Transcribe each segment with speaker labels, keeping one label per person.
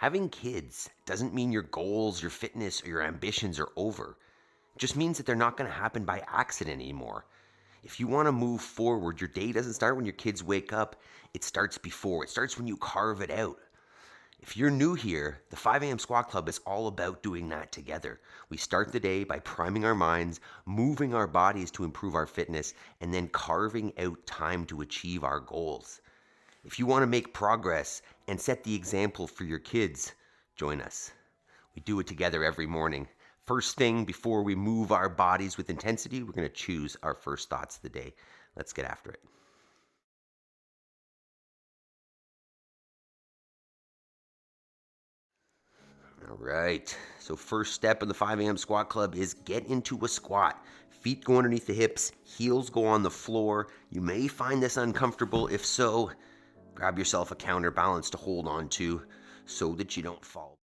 Speaker 1: Having kids doesn't mean your goals, your fitness, or your ambitions are over. It just means that they're not going to happen by accident anymore. If you want to move forward, your day doesn't start when your kids wake up. It starts before. It starts when you carve it out. If you're new here, the 5 a.m. Squat Club is all about doing that together. We start the day by priming our minds, moving our bodies to improve our fitness, and then carving out time to achieve our goals. If you want to make progress and set the example for your kids, join us. We do it together every morning. First thing, before we move our bodies with intensity, we're going to choose our first thoughts of the day. Let's get after it. All right, so first step in the 5 a.m. Squat Club is get into a squat. Feet go underneath the hips, heels go on the floor. You may find this uncomfortable. If so, grab yourself a counterbalance to hold on to so that you don't fall.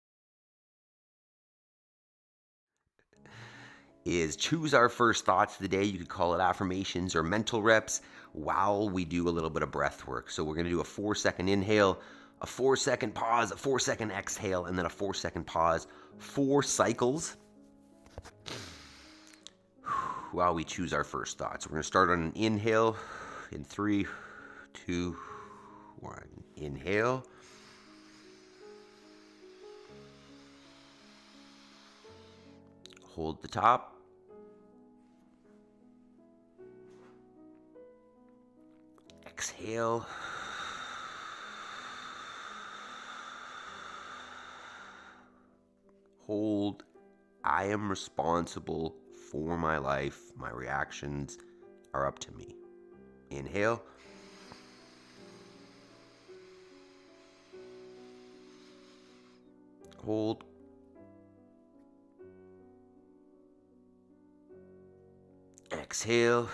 Speaker 1: Is choose our first thoughts of the day. You could call it affirmations or mental reps while we do a little bit of breath work. So we're going to do a 4-second inhale, a 4-second pause, a 4-second exhale, and then a 4-second pause. 4 cycles while we choose our first thoughts. We're going to start on an inhale in 3, 2, 1. Inhale. Hold the top. Exhale. Hold. I am responsible for my life. My reactions are up to me. Inhale. Hold. Exhale.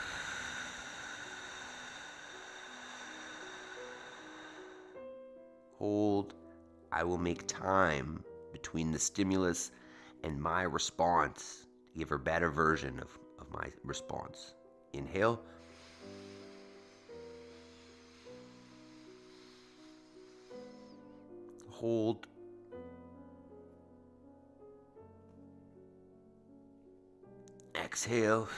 Speaker 1: Hold. I will make time between the stimulus and my response to give a better version of my response. Inhale. Hold. Exhale.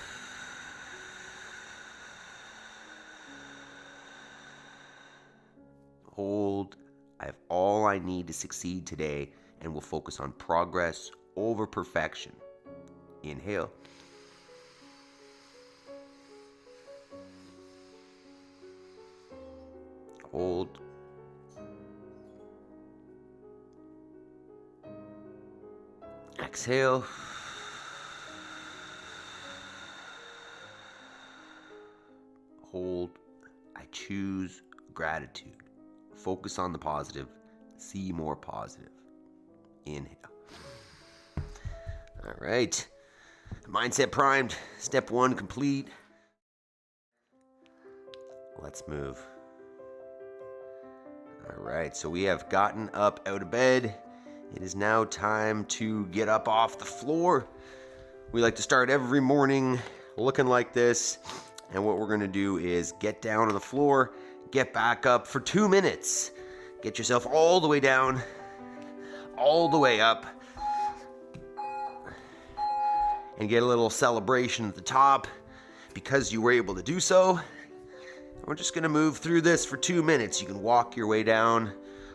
Speaker 1: Hold. I have all I need to succeed today and will focus on progress over perfection. Inhale. Hold. Exhale. Hold. I choose gratitude. Focus on the positive. See more positive. Inhale. All right. Mindset primed. Step 1 complete. Let's move. All right. So we have gotten up out of bed. It is now time to get up off the floor. We like to start every morning looking like this. And what we're going to do is get down on the floor, get back up for 2 minutes. Get yourself all the way down, all the way up, and get a little celebration at the top because you were able to do so. We're just going to move through this for 2 minutes. You can walk your way down,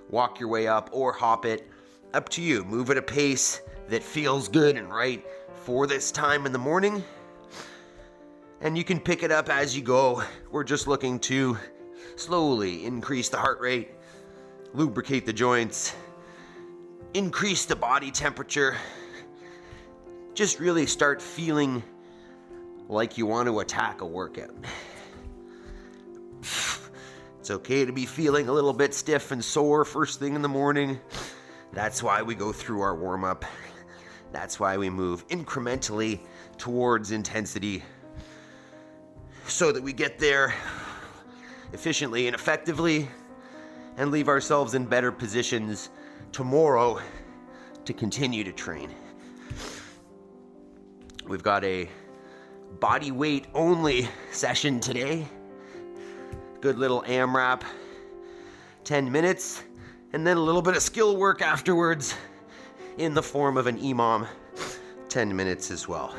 Speaker 1: walk your way up, or hop it. Up to you. Move at a pace that feels good and right for this time in the morning. And you can pick it up as you go. We're just looking to slowly increase the heart rate, lubricate the joints, increase the body temperature. Just really start feeling like you want to attack a workout. It's okay to be feeling a little bit stiff and sore first thing in the morning. That's why we go through our warm-up. That's why we move incrementally towards intensity, so that we get there efficiently and effectively and leave ourselves in better positions tomorrow to continue to train. We've got a body weight only session today. Good little AMRAP, 10 minutes. And then a little bit of skill work afterwards in the form of an EMOM, 10 minutes as well.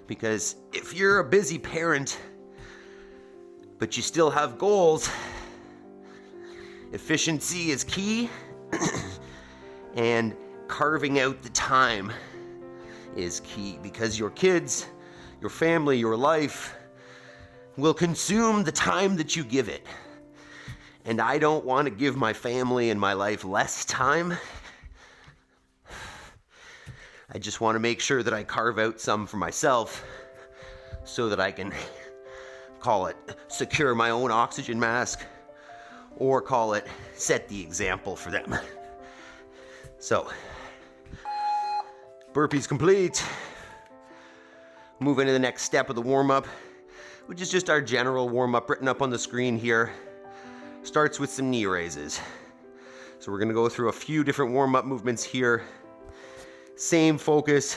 Speaker 1: Because if you're a busy parent, but you still have goals, efficiency is key, and carving out the time is key, because your kids, your family, your life will consume the time that you give it. And I don't want to give my family and my life less time. I just want to make sure that I carve out some for myself so that I can call it secure my own oxygen mask, or call it set the example for them. So, burpees complete. Move into the next step of the warm-up, which is just our general warm-up written up on the screen here. Starts with some knee raises. So we're gonna go through a few different warm-up movements here. Same focus,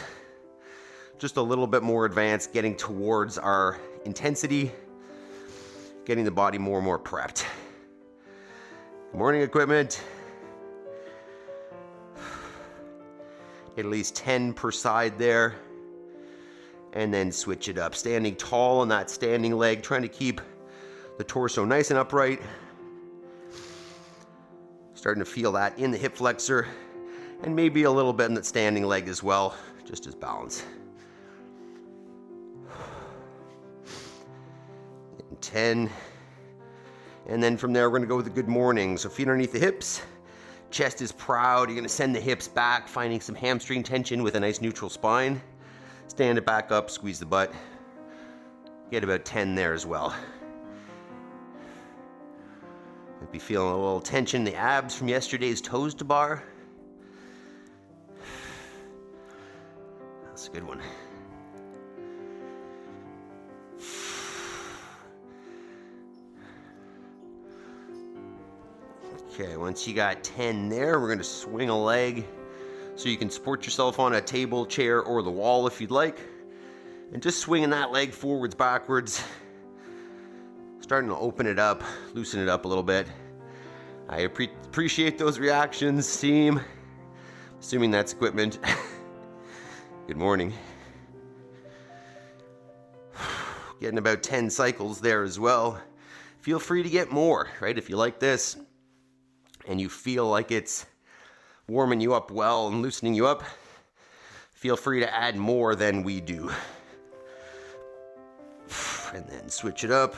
Speaker 1: just a little bit more advanced, getting towards our intensity, getting the body more and more prepped. Morning equipment. At least 10 per side there. And then switch it up. Standing tall on that standing leg, trying to keep the torso nice and upright. Starting to feel that in the hip flexor, and maybe a little bit in that standing leg as well, just as balance. And 10. And then from there, we're gonna go with a good morning. So feet underneath the hips, chest is proud. You're gonna send the hips back, finding some hamstring tension with a nice neutral spine. Stand it back up, squeeze the butt. Get about 10 there as well. Might be feeling a little tension in the abs from yesterday's toes to bar. That's a good one. Okay, once you got 10 there, we're gonna swing a leg so you can support yourself on a table, chair, or the wall if you'd like. And just swinging that leg forwards, backwards. Starting to open it up, loosen it up a little bit. I appreciate those reactions, team. Assuming that's equipment. Good morning. Getting about 10 cycles there as well. Feel free to get more, right? If you like this and you feel like it's warming you up well and loosening you up, feel free to add more than we do. And then switch it up.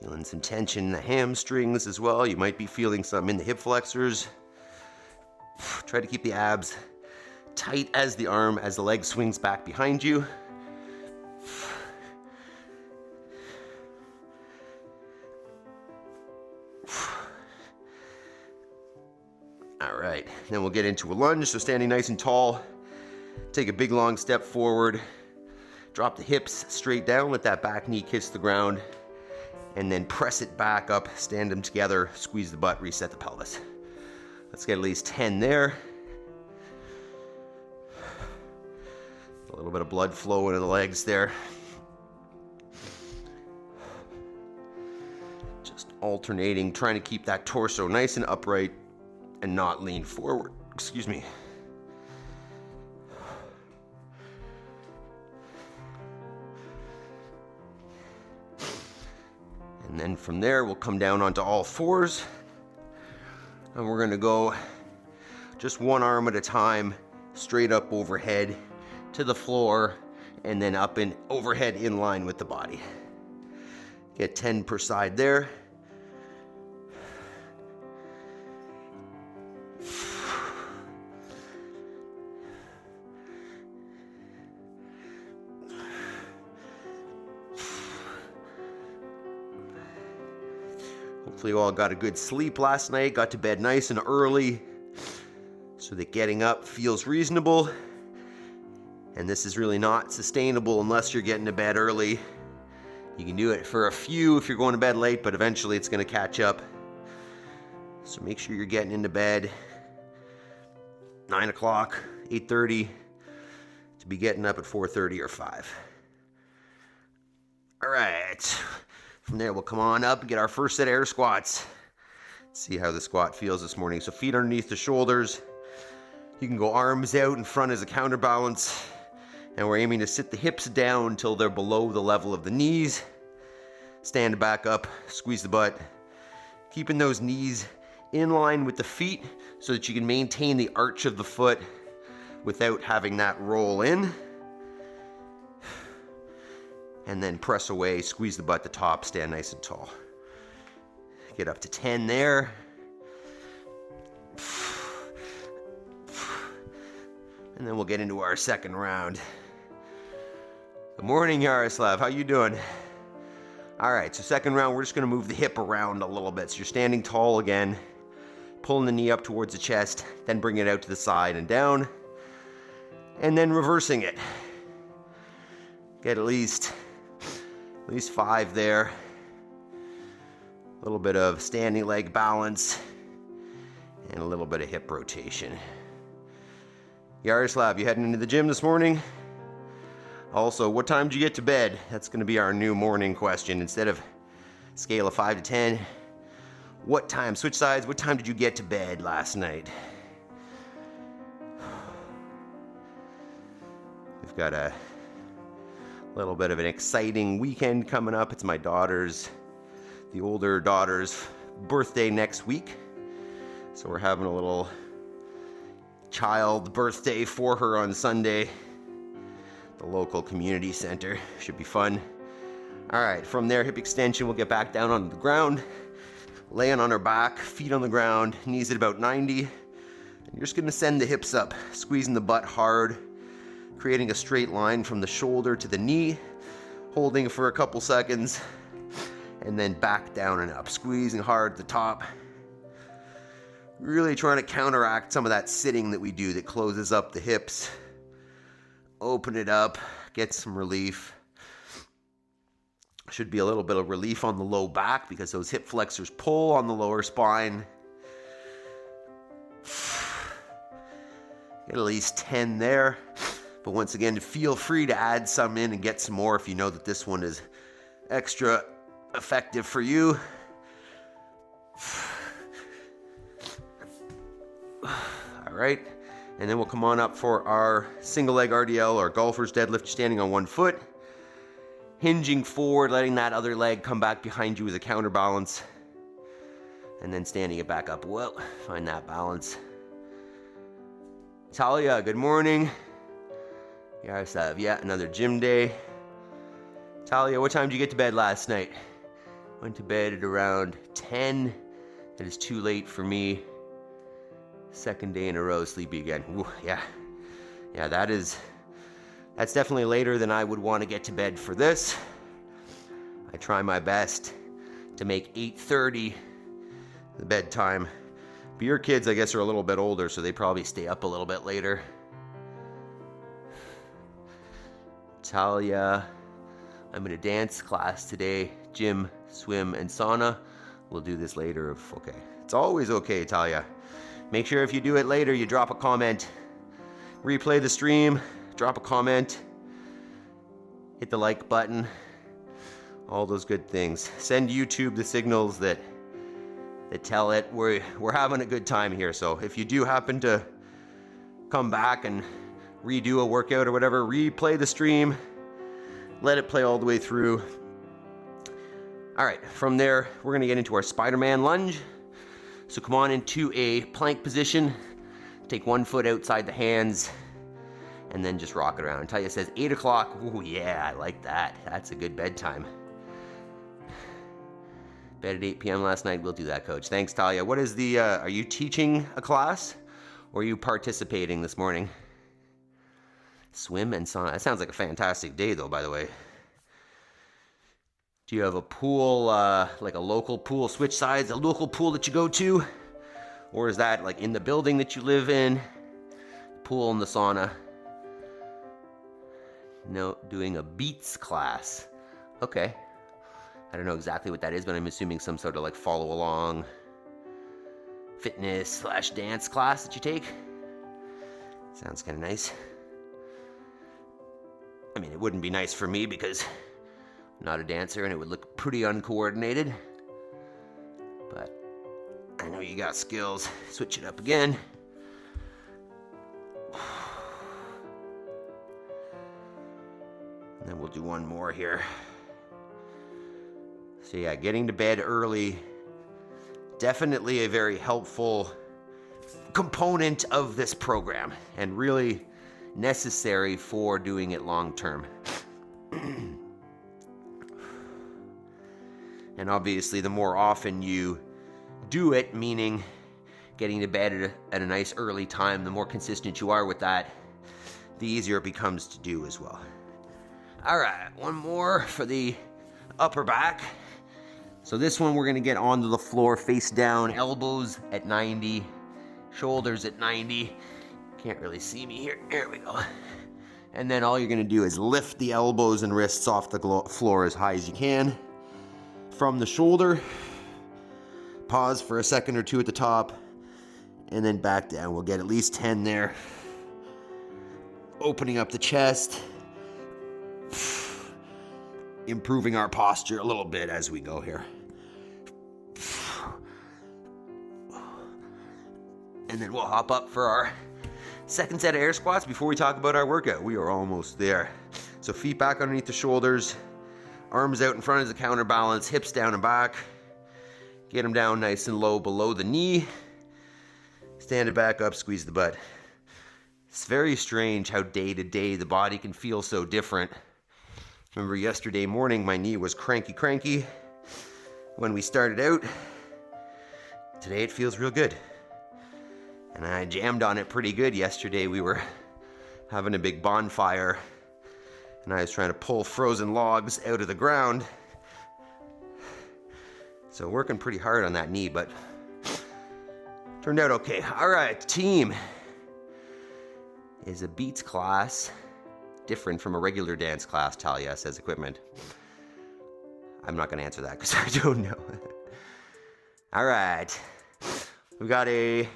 Speaker 1: Feeling some tension in the hamstrings as well. You might be feeling some in the hip flexors. Try to keep the abs tight as the arm as the leg swings back behind you. All right, then we'll get into a lunge. So standing nice and tall, take a big long step forward, drop the hips straight down, let that back knee kiss the ground, and then press it back up, stand them together, squeeze the butt, reset the pelvis. Let's get at least 10 there. A little bit of blood flow into the legs there. Just alternating, trying to keep that torso nice and upright and not lean forward. Excuse me. And then from there, we'll come down onto all fours. And we're gonna go just one arm at a time, straight up overhead to the floor, and then up and overhead in line with the body. Get 10 per side there. Hopefully you all got a good sleep last night, got to bed nice and early so that getting up feels reasonable. And this is really not sustainable unless you're getting to bed early. You can do it for a few if you're going to bed late, but eventually it's going to catch up. So make sure you're getting into bed 9 o'clock, 8:30, to be getting up at 4:30 or 5. All right. From there, we'll come on up and get our first set of air squats. Let's see how the squat feels this morning. So feet underneath the shoulders. You can go arms out in front as a counterbalance. And we're aiming to sit the hips down until they're below the level of the knees. Stand back up, squeeze the butt. Keeping those knees in line with the feet so that you can maintain the arch of the foot without having that roll in. And then press away, squeeze the butt at the top, stand nice and tall. Get up to 10 there. And then we'll get into our second round. Good morning, Yaroslav. How you doing? All right, so second round, we're just gonna move the hip around a little bit. So you're standing tall again, pulling the knee up towards the chest, then bring it out to the side and down, and then reversing it. Get at least 5 there. A little bit of standing leg balance and a little bit of hip rotation. Yaroslav, you heading into the gym this morning? Also, what time did you get to bed? That's going to be our new morning question. Instead of scale of 5 to 10, what time, switch sides, what time did you get to bed last night? We've got a little bit of an exciting weekend coming up. It's my daughter's, the older daughter's birthday next week. So we're having a little child birthday for her on Sunday. The local community center. Should be fun. All right, from there, hip extension, we'll get back down on the ground, laying on our back, feet on the ground, knees at about 90. And you're just gonna send the hips up, squeezing the butt hard, creating a straight line from the shoulder to the knee, holding for a couple seconds, and then back down and up, squeezing hard at the top. Really trying to counteract some of that sitting that we do that closes up the hips. Open it up, get some relief. Should be a little bit of relief on the low back because those hip flexors pull on the lower spine. Get at least 10 there. But once again, feel free to add some in and get some more if you know that this one is extra effective for you. All right, and then we'll come on up for our single leg RDL or golfer's deadlift, standing on one foot, hinging forward, letting that other leg come back behind you as a counterbalance, and then standing it back up. Well, find that balance. Talia, good morning. Yes, yeah, another gym day. Talia, what time did you get to bed last night? Went to bed at around 10. That is too late for me. Second day in a row, sleepy again. Ooh, yeah, that's definitely later than I would want to get to bed for this. I try my best to make 8:30 the bedtime. But your kids, I guess, are a little bit older, so they probably stay up a little bit later. Talia, I'm in a dance class today. Gym, swim, and sauna. We'll do this later if okay. It's always okay, Talia. Make sure if you do it later, you drop a comment. Replay the stream, drop a comment, hit the like button, all those good things. Send YouTube the signals that tell it we're having a good time here. So if you do happen to come back and redo a workout or whatever, replay the stream, let it play all the way through. All right, from there, we're gonna get into our Spider-Man lunge. So come on into a plank position, take one foot outside the hands, and then just rock it around. Talia says 8 o'clock. Oh yeah, I like that. That's a good bedtime. Bed at 8 p.m. last night. We'll do that, Coach. Thanks, Talia. What is the, are you teaching a class or are you participating this morning? Swim and sauna. That sounds like a fantastic day though, by the way. Do you have a pool, like a local pool, switch sides, a local pool that you go to? Or is that like in the building that you live in? Pool and the sauna. No, doing a beats class. Okay. I don't know exactly what that is, but I'm assuming some sort of like follow along fitness / dance class that you take. Sounds kind of nice. I mean, it wouldn't be nice for me because not a dancer and it would look pretty uncoordinated. But I know you got skills. Switch it up again. And then we'll do one more here. So yeah, getting to bed early, definitely a very helpful component of this program and really necessary for doing it long term. And obviously the more often you do it, meaning getting to bed at a nice early time, the more consistent you are with that, the easier it becomes to do as well. All right, one more for the upper back. So this one we're gonna get onto the floor face down, elbows at 90, shoulders at 90. Can't really see me here, here we go. And then all you're gonna do is lift the elbows and wrists off the floor as high as you can. From the shoulder, pause for a second or two at the top, and then back down. We'll get at least 10 there. Opening up the chest, improving our posture a little bit as we go here. And then we'll hop up for our second set of air squats before we talk about our workout. We are almost there. So feet back underneath the shoulders, arms out in front as a counterbalance, hips down and back. Get them down nice and low below the knee. Stand it back up, squeeze the butt. It's very strange how day to day the body can feel so different. Remember yesterday morning, my knee was cranky when we started out. Today it feels real good. And I jammed on it pretty good yesterday. We were having a big bonfire and I was trying to pull frozen logs out of the ground. So working pretty hard on that knee, but turned out okay. All right, team is a beats class, different from a regular dance class, Talia says equipment. I'm not gonna answer that because I don't know. All right, we've got a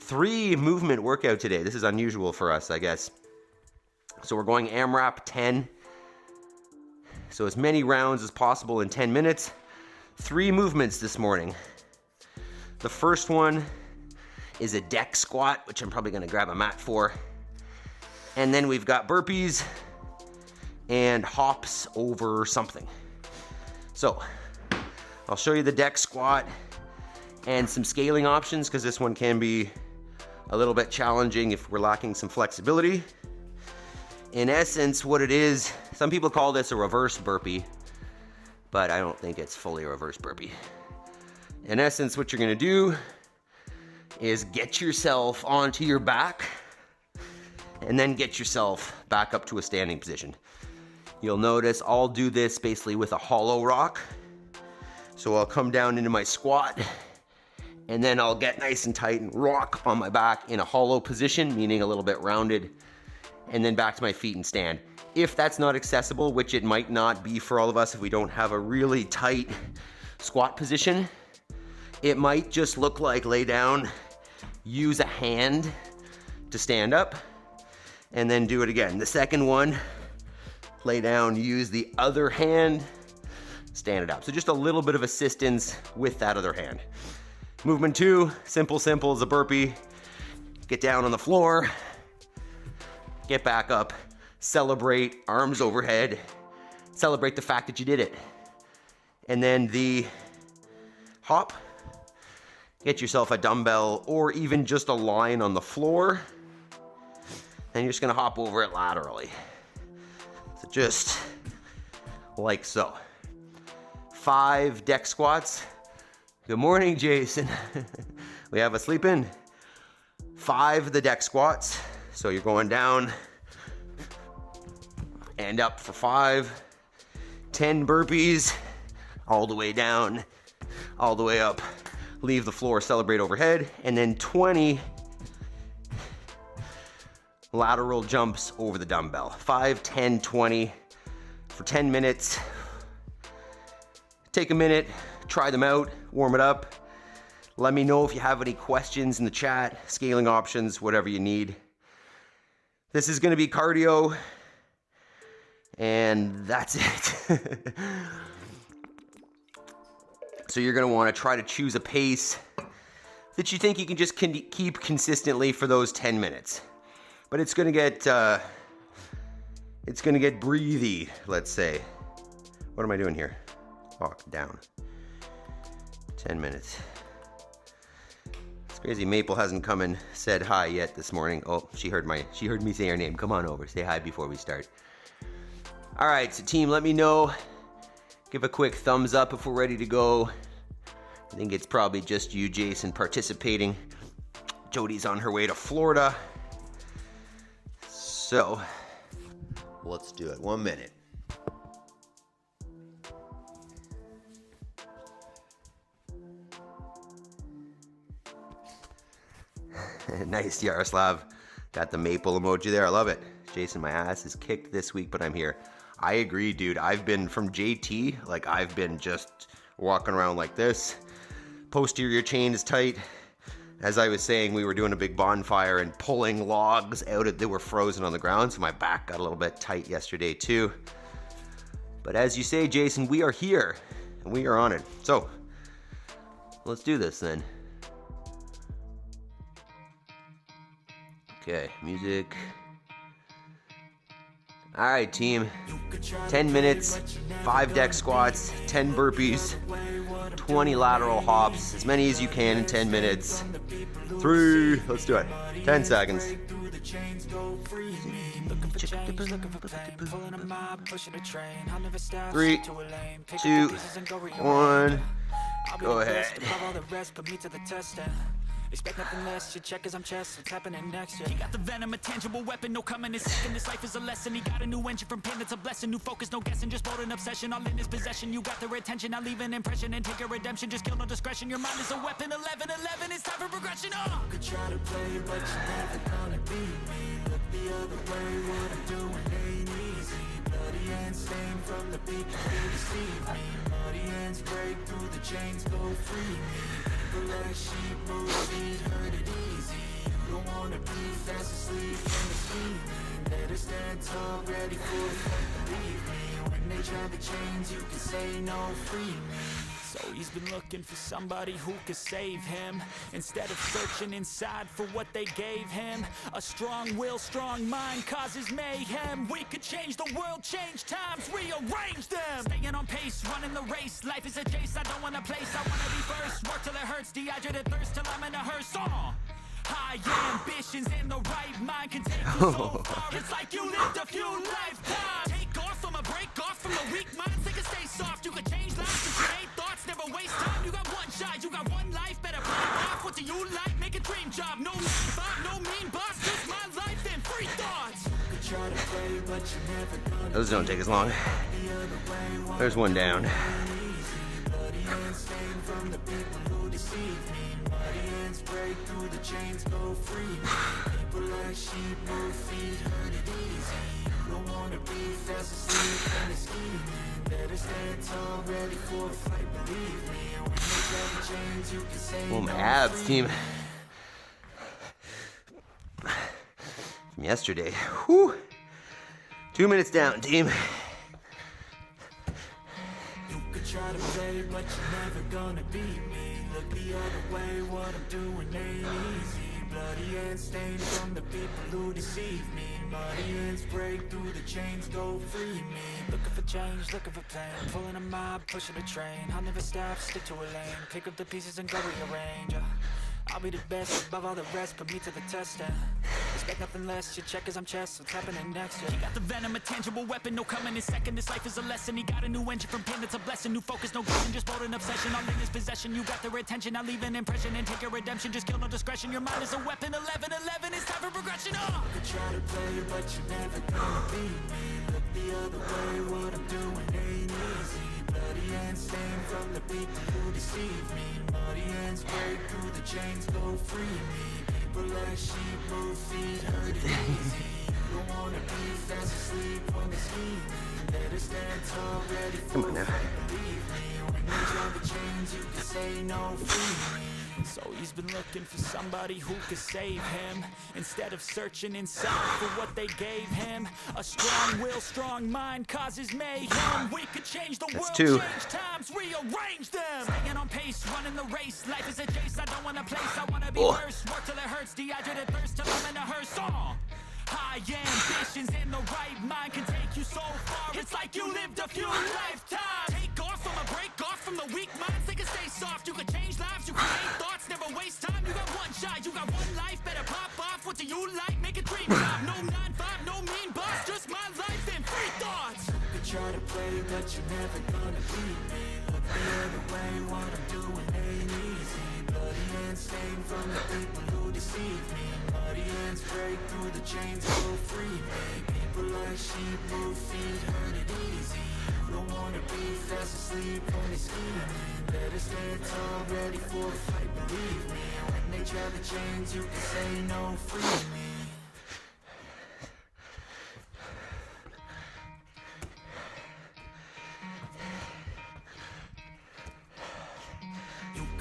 Speaker 1: 3 movement workout today. This is unusual for us, I guess. So we're going AMRAP 10. So as many rounds as possible in 10 minutes. 3 movements this morning. The first one is a deck squat, which I'm probably gonna grab a mat for. And then we've got burpees and hops over something. So I'll show you the deck squat and some scaling options because this one can be a little bit challenging if we're lacking some flexibility. In essence, what it is, some people call this a reverse burpee, but I don't think it's fully a reverse burpee. In essence, what you're gonna do is get yourself onto your back and then get yourself back up to a standing position. You'll notice I'll do this basically with a hollow rock. So I'll come down into my squat and then I'll get nice and tight and rock on my back in a hollow position, meaning a little bit rounded, and then back to my feet and stand. If that's not accessible, which it might not be for all of us if we don't have a really tight squat position, it might just look like lay down, use a hand to stand up, and then do it again. The second one, lay down, use the other hand, stand it up. So just a little bit of assistance with that other hand. Movement 2, simple is a burpee. Get down on the floor, get back up, celebrate, arms overhead, celebrate the fact that you did it. And then the hop, get yourself a dumbbell or even just a line on the floor. And you're just gonna hop over it laterally. So just like so. 5 deck squats. Good morning, Jason. We have a sleep in. 5 the deck squats. So you're going down and up for 5. 10 burpees, all the way down, all the way up. Leave the floor, celebrate overhead. And then 20 lateral jumps over the dumbbell. 5, 10, 20 for 10 minutes. Take a minute, try them out, warm it up. Let me know if you have any questions in the chat, scaling options, whatever you need. This is gonna be cardio, And that's it. So you're going to want to try to choose a pace that you think you can just keep consistently for those 10 minutes. But it's going to get breathy, let's say. What am I doing here? Oh, down. 10 minutes. It's crazy. Maple hasn't come and said hi yet this morning. Oh, she heard me say her name. Come on over. Say hi before we start. All right, so team, let me know. Give a quick thumbs up if we're ready to go. I think it's probably just you, Jason, participating. Jody's on her way to Florida. So, let's do it. 1 minute. Nice, Yaroslav. Got the maple emoji there. I love it. Jason, my ass is kicked this week, but I'm here. I agree, dude. I've been from JT, like I've been just walking around like this. Posterior chain is tight. As I was saying, we were doing a big bonfire and pulling logs out that were frozen on the ground, so my back got a little bit tight yesterday too. But as you say, Jason, we are here and we are on it. So let's do this then. Okay, music. All right, team. 10 minutes, 5 deck squats, 10 burpees, 20 lateral hops, as many as you can in 10 minutes. 3, let's do it. 10 seconds. 3, 2, 1, go ahead. Expect nothing less, your check as I'm chest, what's happening next, yeah. He got the venom, a tangible weapon, no coming in second, this life is a lesson. He got a new engine from pain, that's a blessing, new focus, no guessing, just bold an obsession, all in his possession. You got their attention, I'll leave an impression and take your redemption, just kill no discretion, your mind is a weapon. 11, it's time for progression, oh! You could try to play, but you're never gonna beat me. Look the other way, what I'm doing ain't easy. Bloody hands stained from the beat, you deceive me. Muddy hands break through the chains, go free me. Like sheep move feet, hurt it easy. You don't wanna be fast asleep in the scheming. Better stand tall, ready for the fight, believe me. When they try the chains, you can say no, free me. So he's been looking for somebody who could save him, instead of searching inside for what they gave him. A strong will, strong mind causes mayhem. We could change the world, change times, rearrange them. Staying on pace, running the race. Life is a chase, I don't want a place, I wanna be first. Work till it hurts, dehydrated thirst till I'm in a hearse. High ambitions in the right mind can take you so far. It's like you lived a few lifetimes. Take off from a break off from a weak mind. Think and stay soft. You can change lives with your hate thoughts. Never waste time. You got one shot. You got one life. Better play it off. What do you like? Make a dream job. No mean thought. No mean boss. Just my life and free thoughts. You try to play, but you never gonna. Those don't take as long. There's one down. From the people who deceive me. Break through the chains, go free me. People like sheep move feet, hurt it easy. You don't wanna be fast asleep in the scheming. Better stand tall, ready for a fight, believe me. When they grab the chains, you can say no. My abs, team. From yesterday. Whew. 2 minutes down, team. You could try to play, but you're never gonna beat me. Look the other way, what I'm doing ain't easy. Bloody hands stained from the people who deceive me. Muddy hands break through the chains, go free me. Looking for change, looking for pain. Pulling a mob, pushing a train. I'll never stop, stick to a lane. Pick up the pieces and go rearrange. I'll be the best above all the rest, put me to the test. Expect nothing less, your check as I'm chest, what's happening next? He got the venom, a tangible weapon, no coming in second. This life is a lesson. He got a new engine from pain, that's a blessing. New focus, no guessing, just bold an obsession. All in his possession, you got their attention. I'll leave an impression and take your redemption. Just kill no discretion, your mind is a weapon. 11, it's time for progression. Oh! You could try to play, but you're never gonna beat me. Look the other way, what I'm doing ain't easy. Bloody hands stained from the people who deceive me. Muddy hands break through the chains, go free me. People like sheep move feet, hurt it easy. You don't wanna be fast asleep on the scheming. Better stand tall, ready for a fight, believe me. When they drop the chains, you can say no, free me.
Speaker 2: So he's been looking for somebody who could save him, instead of searching inside for what they gave him. A strong will, strong mind causes mayhem. We could change the world, change times, rearrange them. Staying on pace, running the race. Life is a chase, I don't want a place, I want to be first. Work till it hurts, dehydrated thirst till I'm in a hearse. High ambitions and the right mind can take you so far. It's like you lived a few lifetimes. Take off from a break off from the weak minds. They can stay soft, you can change lives. You create thoughts, never waste time. You got one shot, you got one life. Better pop off, what do you like? Make a dream job. No 9-5, no mean boss. Just my life and free thoughts. You could try to play, but you're never gonna beat me. Look the other way, what I'm doing ain't easy. Bloody hands stained from the people who deceive me. Muddy hands break through the chains, go free me. People like sheep move feet, hurt it easy. You don't wanna be fast asleep when they scheming. Better stand tall, ready for the fight, believe me. When they try to change, you can say no, free me.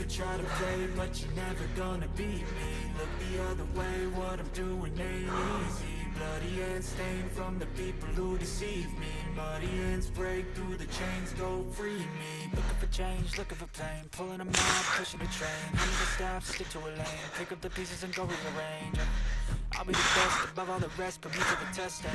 Speaker 2: Try to play, but you're never gonna beat me. Look the other way, what I'm doing ain't easy. Bloody hands stained from the people who deceive me. Muddy hands break through the chains, go free me. Looking for change, looking for pain. Pulling a mob, pushing a train. I'm never stop, stick to a lane. Pick up the pieces and go rearrange. I'll be the best above all the rest, put me to the test.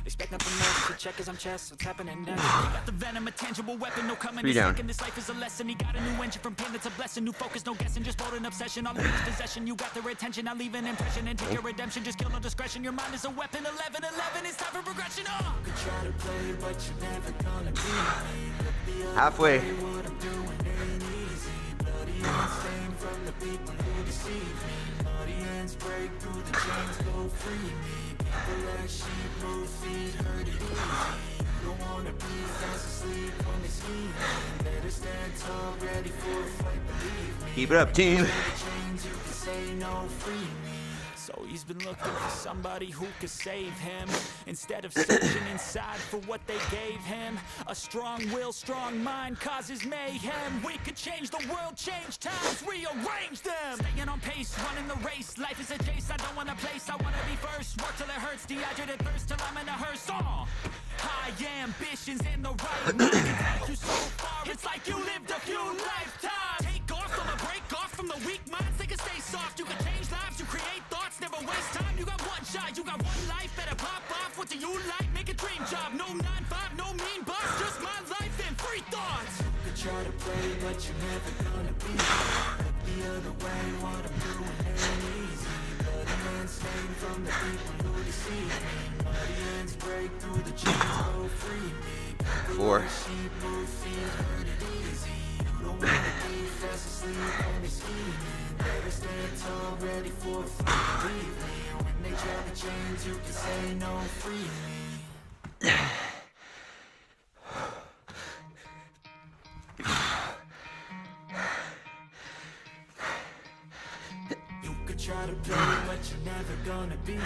Speaker 2: Expect nothing less, to check as I'm chess, what's happening next? He got the venom, a tangible weapon, no coming to second. This life is a lesson, he got a new engine from pain that's a blessing. New focus, no guessing, just bold an obsession. I'll lose possession, you got their attention. I'll leave an impression and take your redemption. Just kill no discretion, your mind is a weapon. 11-11, it's time for progression. You could try to play, but you're never gonna beat me.
Speaker 1: Halfway.
Speaker 2: What I'm doing ain't easy. Bloody hands stained from the people who deceive me. Muddy hands break through the chains, go free me. People like sheep move feet, hurt it easy. You don't wanna be fast asleep when they scheme. Better stand tall, ready for a fight, believe me.
Speaker 1: Keep it up, team.
Speaker 2: Change, you can say no, free me. So he's been looking for somebody who could save him, instead of searching inside for what they gave him. A strong will, strong mind causes mayhem. We could change the world, change times, rearrange them. Staying on pace, running the race. Life is a chase, I don't want a place, I wanna be first. Work till it hurts, dehydrated thirst till I'm in a hearse. High ambitions and the right mind can take you so far. It's like you lived a few lifetimes. Take off from a break off from the weak minds. They can stay soft, you can change lives, you create thoughts, never waste time. You got one shot, you got one life. Better pop off, what do you like? Make a dream job. No 9-5, no mean boss. Just my life and free thoughts. You could try to play, but you're never gonna beat me. Look the other way, what I'm doing ain't easy. Bloody hands stained from the people who deceive me. Muddy hands break through the chains, go free me.
Speaker 1: Four.
Speaker 2: Sheep move feet, hurt it easy. You don't wanna be fast asleep when they scheming. Better stand tall, ready for a fight, believe me. When they try to change, you can say no, free me. You could try to play, but you're never gonna beat me.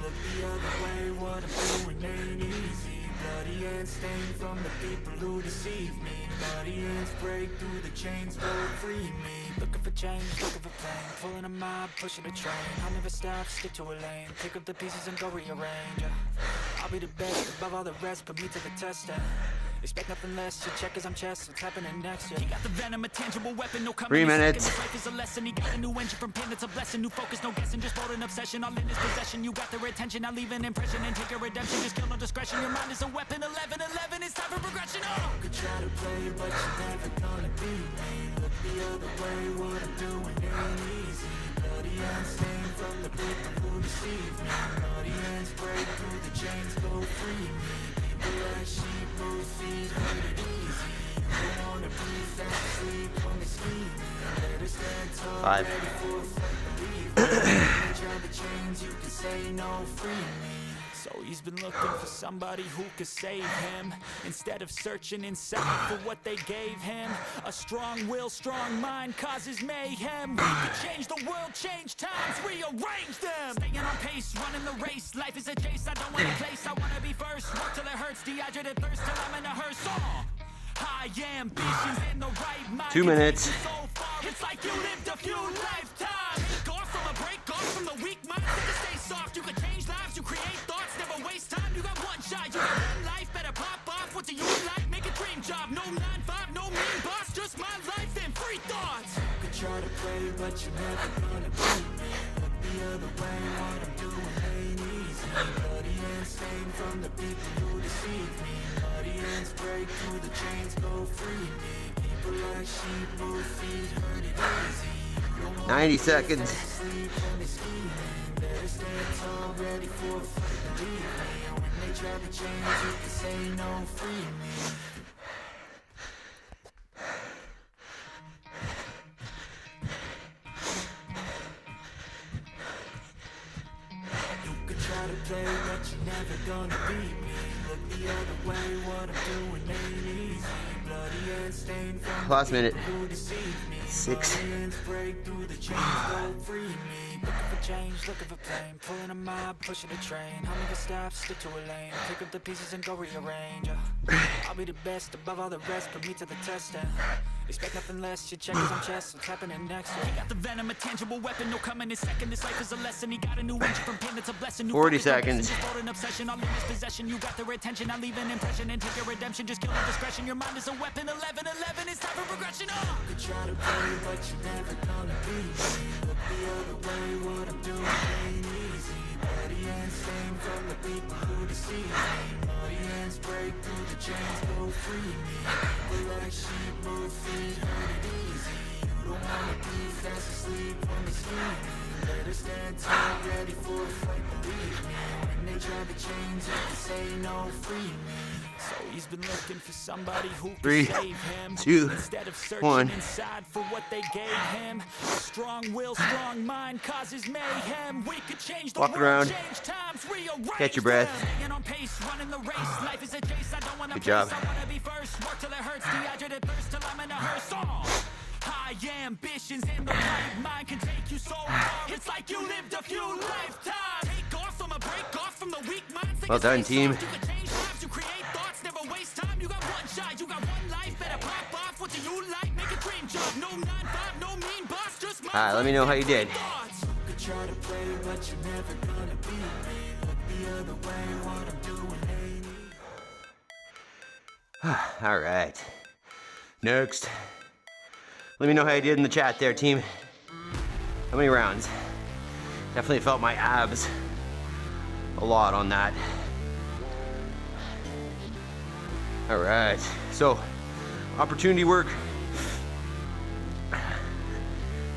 Speaker 2: Look the other way, what I'm doing ain't easy. Bloody hands stained from the people who deceive me. Bloody hands break through the chains, go free me. Looking for change, looking for pain. Pulling a mob, pushing a train. I'll never stop, stick to a lane. Pick up the pieces and go rearrange. I'll be the best above all the rest, put me to the test. Expect nothing less, to check as I'm chess, what's happening next? He got the venom, a tangible weapon, no coming
Speaker 1: 3 minutes.
Speaker 2: This life is a lesson, he got a new engine from pain that's a blessing. New focus, no guessing, just bold an obsession. All in his possession, you got their attention. I'll leave an impression and take your redemption. Just kill no discretion, your mind is a weapon. 11-11, it's time for progression. You could try to play, but you're never gonna beat me. Look the other way, what I'm doing ain't easy. Bloody hands stained from the people who deceive me. Muddy hands break through the chains, go free me. People like sheep move feet, hurt it easy. You don't wanna be fast asleep when they scheme. Better stand tall,
Speaker 1: 5.
Speaker 2: ready for a fight, believe me. When they try to change, you can say no, free me. So he's been looking for somebody who could save him, instead of searching inside for what they gave him. A strong will, strong mind causes mayhem. We could change the world, change times, rearrange them. Staying on pace, running the race. Life is a chase, I don't want a place, I wanna be first. Work till it hurts, dehydrated thirst till I'm in a hearse. High ambitions and the right mind.
Speaker 1: 2 minutes.
Speaker 2: So far, it's It's like you lived a few lifetimes. Take off from a break off from the weak mind. To stay soft, you can change lives, you create thoughts, never waste time. You got one shot, you got one life, better pop off. What do you like? Make a dream job. No 9-5, no mean boss, just my life and free thoughts. You could try to play, but you're never gonna beat me. Look the other way, what I'm doing ain't easy. Bloody hands stained from the people who deceive me. Bloody hands break through the chains, go free me. People like sheep move feet, hurt it easy.
Speaker 1: 90 seconds.
Speaker 2: Better stand tall, ready for a fight, believe me. And when they try to change, you can say no, free me. You could try to play, but you're never gonna beat me. Look the other way, what I'm doing ain't easy. Bloody hands stained from
Speaker 1: Last minute.
Speaker 2: who deceive me.
Speaker 1: 6.
Speaker 2: Hands break through the chains, go free me. Looking for change, looking for pain. Pulling a mob, pushing a train. How many stops, stick to a lane. Pick up the pieces and go rearrange. I'll be the best above all the rest. Put me to the test and expect nothing less. Your check is on chest. What's happening next? He got the venom, a tangible weapon. No coming in second. This life is a lesson. He got a new engine from pain. That's a blessing.
Speaker 1: 40 seconds.
Speaker 2: An obsession. I'll leave his possession. You got their attention. I'll leave an impression and take your redemption. Just kill the discretion. Your mind is a weapon. 11-11. It's time for progression. Could try to play, but you're never gonna beat me. Look the other way. What I'm doing ain't easy. Bloody hands stained from the people who deceive me. Bloody hands break through the chains, go free me. People like sheep move feet, hurt it easy. You don't wanna be fast asleep on the scheme. Better stand tall, ready for a fight, believe me. When they try to change, you can say no, free me. So he's been looking for somebody who can
Speaker 1: 3,
Speaker 2: save him
Speaker 1: 2,
Speaker 2: instead of searching
Speaker 1: 1.
Speaker 2: inside for what they gave him. A strong will, strong mind causes mayhem. We could change the
Speaker 1: Walk
Speaker 2: world,
Speaker 1: around.
Speaker 2: change times, rearrange
Speaker 1: Catch your breath.
Speaker 2: them. Staying on pace, running the race. Life is a chase. I don't wanna
Speaker 1: Good
Speaker 2: place.
Speaker 1: job.
Speaker 2: I wanna be first. Work till it hurts. Dehydrated thirst till I'm in a hearse. High ambitions in the right mind can take you so far. It's like you lived a few lifetimes. Take off from a break off from the weak minds.
Speaker 1: Well done, team.
Speaker 2: You can change lives, you create thoughts, never waste time. You got one shot, you got one life. Better pop off. What do you like? Make a dream job. No 9-5, no mean boss. Just my
Speaker 1: Alright, let me know how you did.
Speaker 2: thoughts. You could try to play, but you're never gonna beat me. Look the other way, what I'm doing ain't easy.
Speaker 1: All right. Next. Let me know how you did in the chat there, team. How many rounds? Definitely felt my abs a lot on that. All right. So, opportunity work.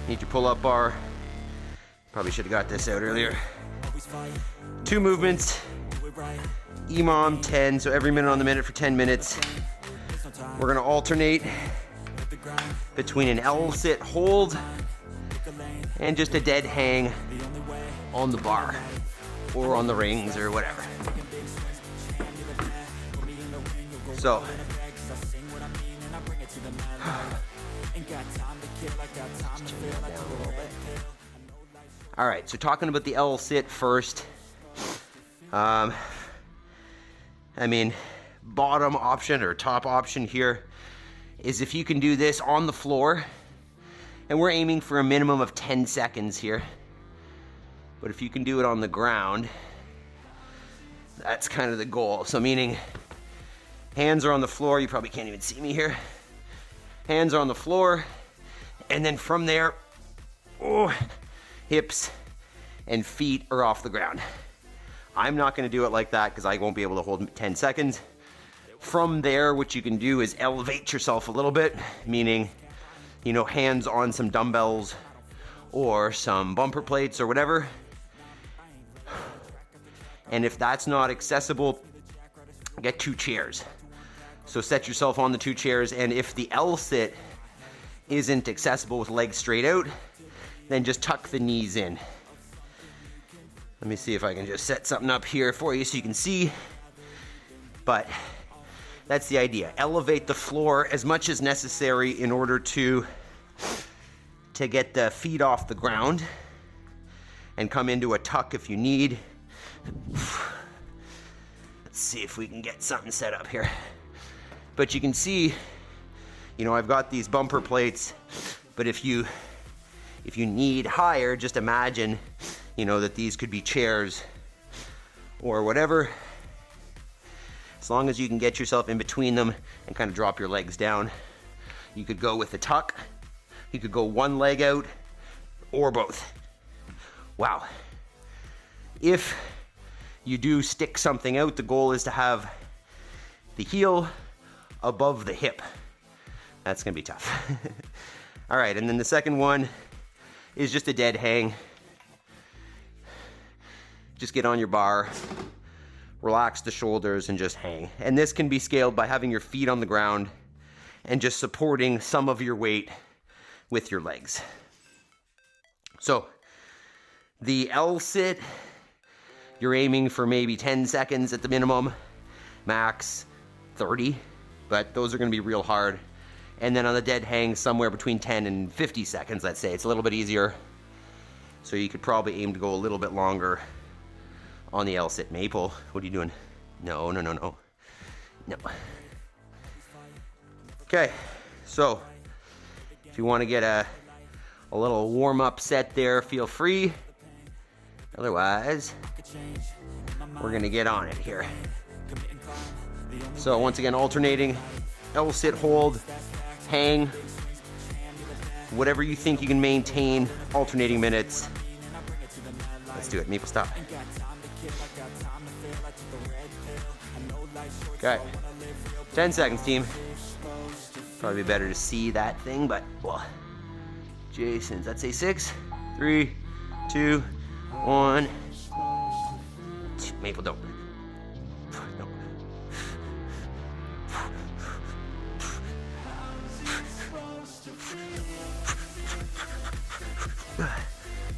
Speaker 1: Need your pull-up bar. Probably should have got this out earlier. 2 movements. EMOM 10, so every minute on the minute for 10 minutes. We're gonna alternate between an L sit hold and just a dead hang on the bar or on the rings or whatever. So, all right, so talking about the L sit first. I mean, bottom option or top option here is if you can do this on the floor, and we're aiming for a minimum of 10 seconds here, but if you can do it on the ground, that's kind of the goal. So meaning hands are on the floor, you probably can't even see me here. Hands are on the floor, and then from there, hips and feet are off the ground. I'm not gonna do it like that because I won't be able to hold 10 seconds. From there, what you can do is elevate yourself a little bit, meaning, you know, hands on some dumbbells or some bumper plates or whatever. And if that's not accessible, get 2 chairs. So set yourself on the 2 chairs, and if the L sit isn't accessible with legs straight out, then just tuck the knees in. Let me see if I can just set something up here for you so you can see. But that's the idea. Elevate the floor as much as necessary in order to get the feet off the ground and come into a tuck if you need. Let's see if we can get something set up here. But you can see, you know, I've got these bumper plates But if you need higher, just imagine, you know, that these could be chairs or whatever. As long as you can get yourself in between them and kind of drop your legs down. You could go with a tuck. You could go one leg out or both. Wow. If you do stick something out, the goal is to have the heel above the hip. That's gonna be tough. All right, and then the second one is just a dead hang. Just get on your bar, relax the shoulders, and just hang. And this can be scaled by having your feet on the ground and just supporting some of your weight with your legs. So the L sit, you're aiming for maybe 10 seconds at the minimum, max 30, but those are gonna be real hard. And then on the dead hang, somewhere between 10 and 50 seconds, let's say. It's a little bit easier. So you could probably aim to go a little bit longer on the L sit. Maple, what are you doing? No. No. Okay, so if you want to get a little warm-up set there, feel free. Otherwise, we're gonna get on it here. So once again, alternating L sit, hold, hang, whatever you think you can maintain, alternating minutes. Let's do it. Maple, stop. Okay, 10 seconds, team. Probably better to see that thing, but well, Jason's, I'd say 6, 3, 2, 1. Maple, don't. No.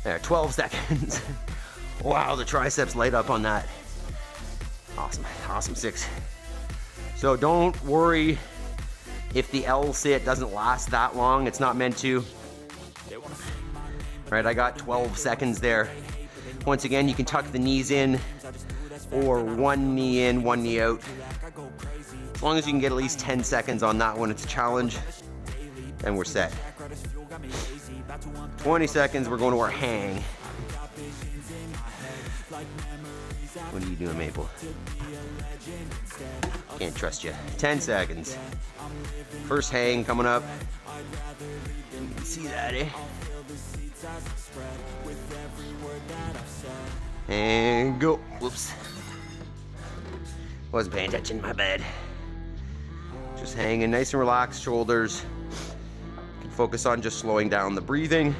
Speaker 1: There, 12 seconds. Wow, the triceps light up on that. Awesome 6. So don't worry if the L sit doesn't last that long. It's not meant to. Right, I got 12 seconds there. Once again, you can tuck the knees in or one knee in, one knee out. As long as you can get at least 10 seconds on that one, it's a challenge, and we're set. 20 seconds, we're going to our hang. What are you doing, Maple? Can't trust you. 10 seconds. First hang coming up. You can see that, eh? And go. Whoops. Wasn't paying attention, my bad. Just hanging nice and relaxed, shoulders. You can focus on just slowing down the breathing.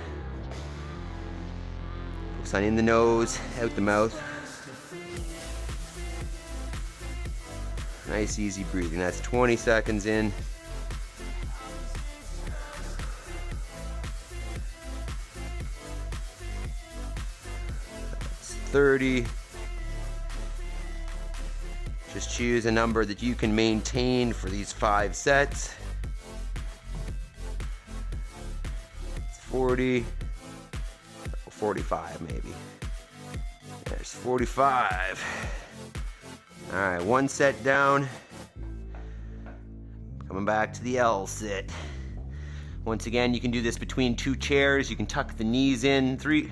Speaker 1: Focus on in the nose, out the mouth. Nice, easy breathing. That's 20 seconds in. That's 30. Just choose a number that you can maintain for these 5 sets. It's 40, 45 maybe. There's 45. All right, 1 set down. Coming back to the L sit. Once again, you can do this between 2 chairs. You can tuck the knees in. 3,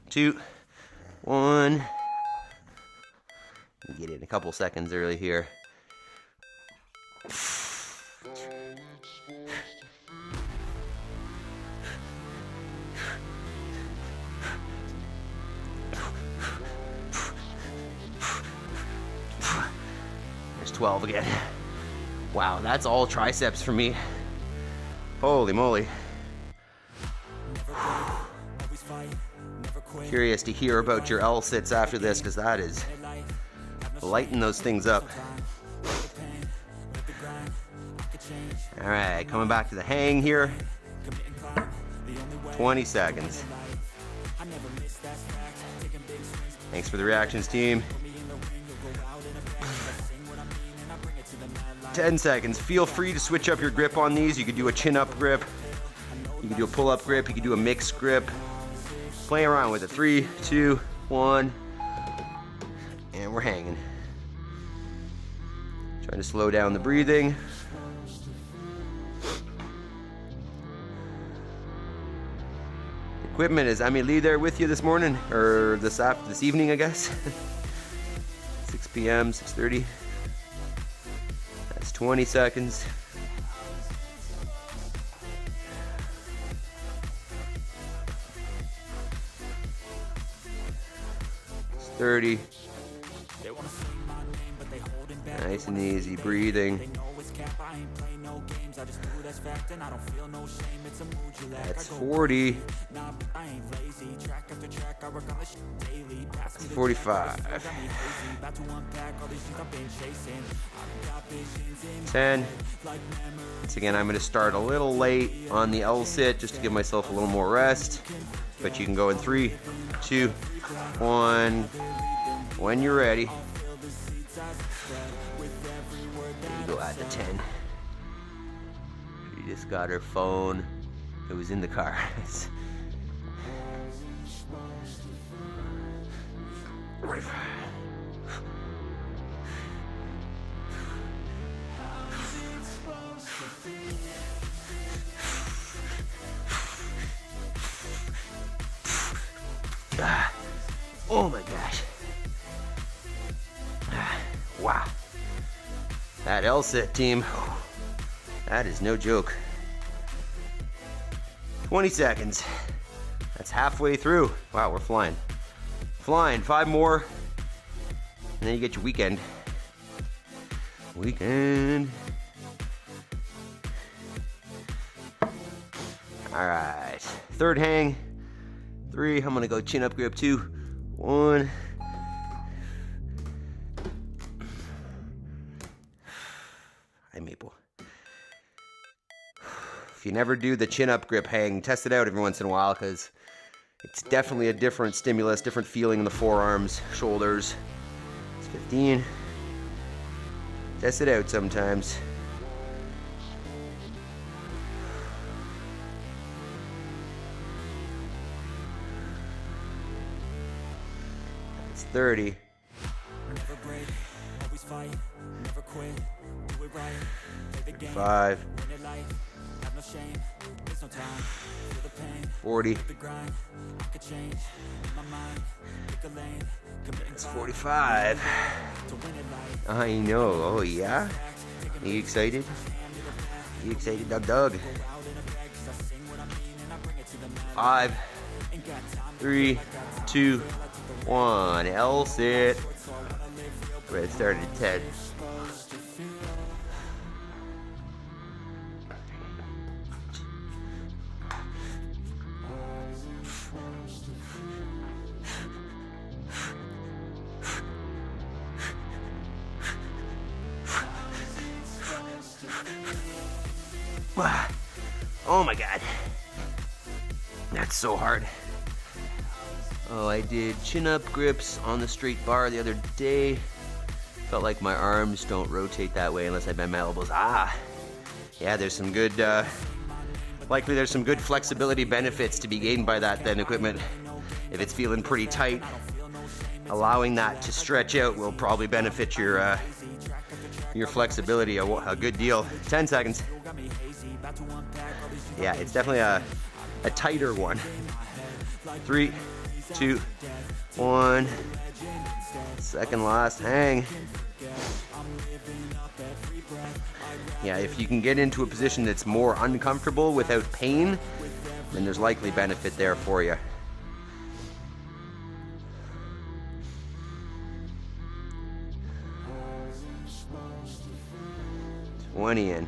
Speaker 1: 2, 1. Get in a couple seconds early here. There's 12 again. Wow, that's all triceps for me. Holy moly. Curious to hear about your L sits after this, because that is lighten those things up. All right, coming back to the hang here. 20 seconds. Thanks for the reactions, team. 10 seconds. Feel free to switch up your grip on these. You could do a chin-up grip. You can do a pull-up grip. You can do a mixed grip. Play around with it. 3, 2, 1. And we're hanging. Trying to slow down the breathing. Equipment is Amelie there with you this morning, or this evening, I guess. 6 p.m., 6:30. That's 20 seconds. It's 30. Nice and easy breathing. That's 40. That's 45. 10. Once again, I'm going to start a little late on the L sit just to give myself a little more rest. But you can go in 3, 2, 1. When you're ready. You go at the 10. She just got her phone. It was in the car. Oh my gosh. Wow. That L sit team, that is no joke. 20 seconds. That's halfway through. Wow, we're flying. Flying. 5 more. And then you get your weekend. Alright. Third hang. 3. I'm gonna go chin up grip. 2, 1. Hi, Maple. If you never do the chin up grip hang, test it out every once in a while, because it's definitely a different stimulus, different feeling in the forearms, shoulders. It's 15. Test it out sometimes. It's 30. 5. 40. It's 45. I know. Oh yeah? Are you excited? You excited, Doug? 5, 3, 2, 1. L sit. Red started at 10. Oh my god. That's so hard. Oh, I did chin-up grips on the straight bar the other day. Felt like my arms don't rotate that way unless I bend my elbows. Yeah, there's some good, likely there's some good flexibility benefits to be gained by that then equipment. If it's feeling pretty tight, allowing that to stretch out will probably benefit your flexibility a good deal. 10 seconds. Yeah, it's definitely a tighter one. 3, 2, 1. Second last hang. Yeah, if you can get into a position that's more uncomfortable without pain, then there's likely benefit there for you. In.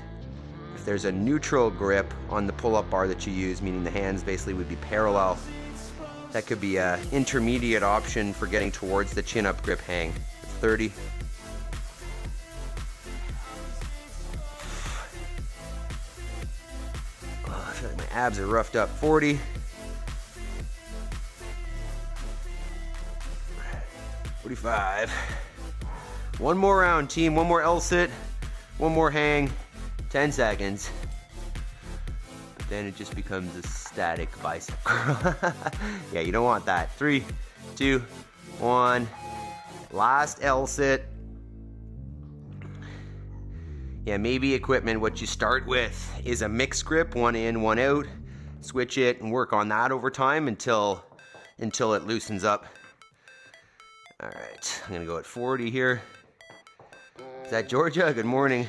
Speaker 1: If there's a neutral grip on the pull-up bar that you use, meaning the hands basically would be parallel, that could be an intermediate option for getting towards the chin-up grip hang. 30. Oh, I feel like my abs are roughed up. 40. 45. One more round, team. One more L sit. One more hang, 10 seconds. But then it just becomes a static bicep curl. Yeah, you don't want that. 3, 2, 1. Last L sit. Yeah, maybe equipment, what you start with is a mixed grip, 1 in, 1 out. switch it and work on that over time until it loosens up. All right, I'm gonna go at 40 here. Is that Georgia? Good morning.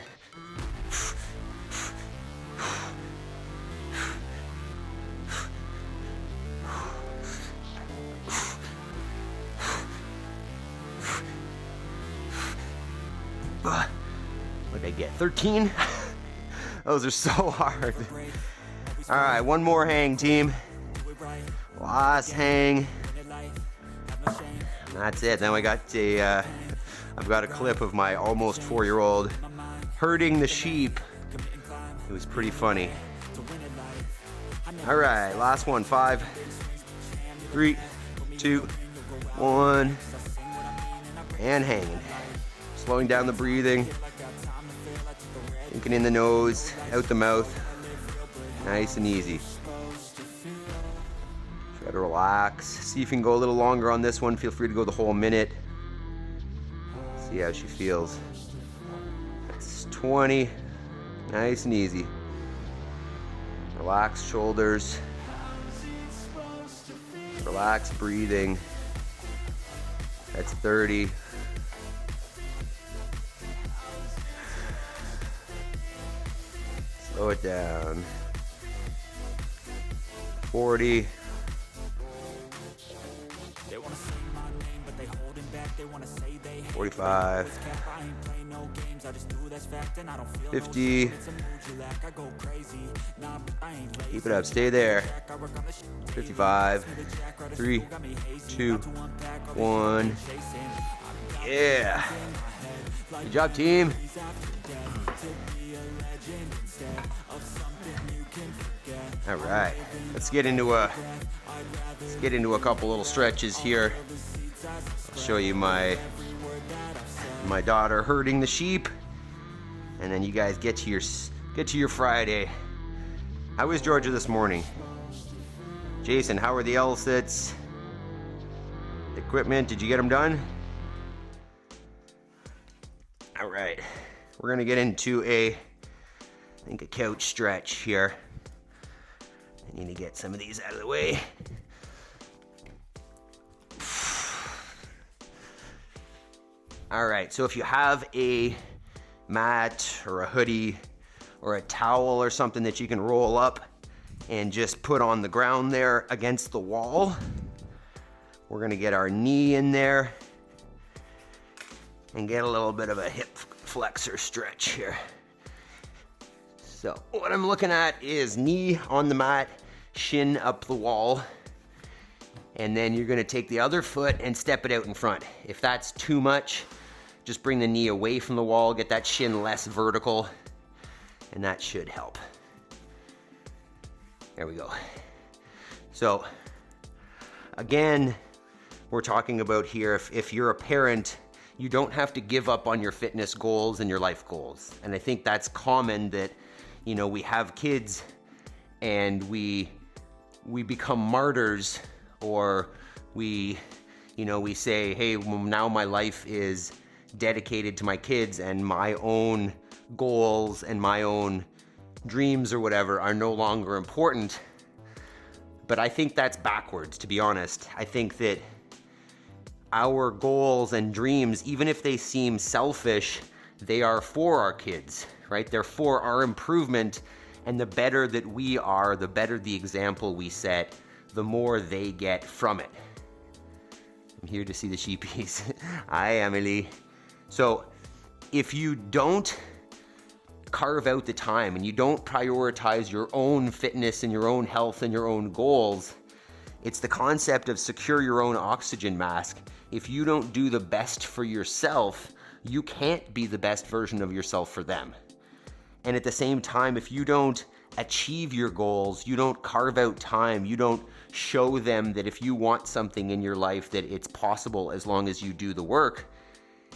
Speaker 1: What did I get? 13? Those are so hard. All right, one more hang, team. Last hang. That's it. Then I've got a clip of my almost 4-year-old herding the sheep. It was pretty funny. All right, last one. 5, 3, 2, 1, and hanging. Slowing down the breathing. Thinking in the nose, out the mouth. Nice and easy. Try to relax. See if you can go a little longer on this one. Feel free to go the whole minute. See how she feels. That's 20. Nice and easy. Relax shoulders. Relax breathing. That's 30. Slow it down. 40. 45. 50. Keep it up. Stay there. 55. 3, 2, 1. Yeah. Good job, team. All right, let's get into a couple little stretches here. I'll show you my daughter herding the sheep, and then you guys get to your Friday. How was Georgia this morning? Jason, how are the L-sits? Equipment, did you get them done? All right, we're gonna get into a couch stretch here. I need to get some of these out of the way. All right, so if you have a mat or a hoodie or a towel or something that you can roll up and just put on the ground there against the wall, we're gonna get our knee in there and get a little bit of a hip flexor stretch here. So what I'm looking at is knee on the mat, shin up the wall, and then you're gonna take the other foot and step it out in front. If that's too much, just bring the knee away from the wall, get that shin less vertical, and that should help. There we go. So again, we're talking about here, if you're a parent, you don't have to give up on your fitness goals and your life goals. And I think that's common that, you know, we have kids and we become martyrs, or we say, hey, well, now my life is dedicated to my kids and my own goals and my own dreams or whatever are no longer important. But I think that's backwards, to be honest. I think that our goals and dreams, even if they seem selfish, they are for our kids, right? They're for our improvement, and the better that we are, the better the example we set, the more they get from it. I'm here to see the sheepies. Hi, Emily. So if you don't carve out the time and you don't prioritize your own fitness and your own health and your own goals, it's the concept of secure your own oxygen mask. If you don't do the best for yourself, you can't be the best version of yourself for them. And at the same time, if you don't achieve your goals, you don't carve out time, you don't show them that if you want something in your life that it's possible as long as you do the work,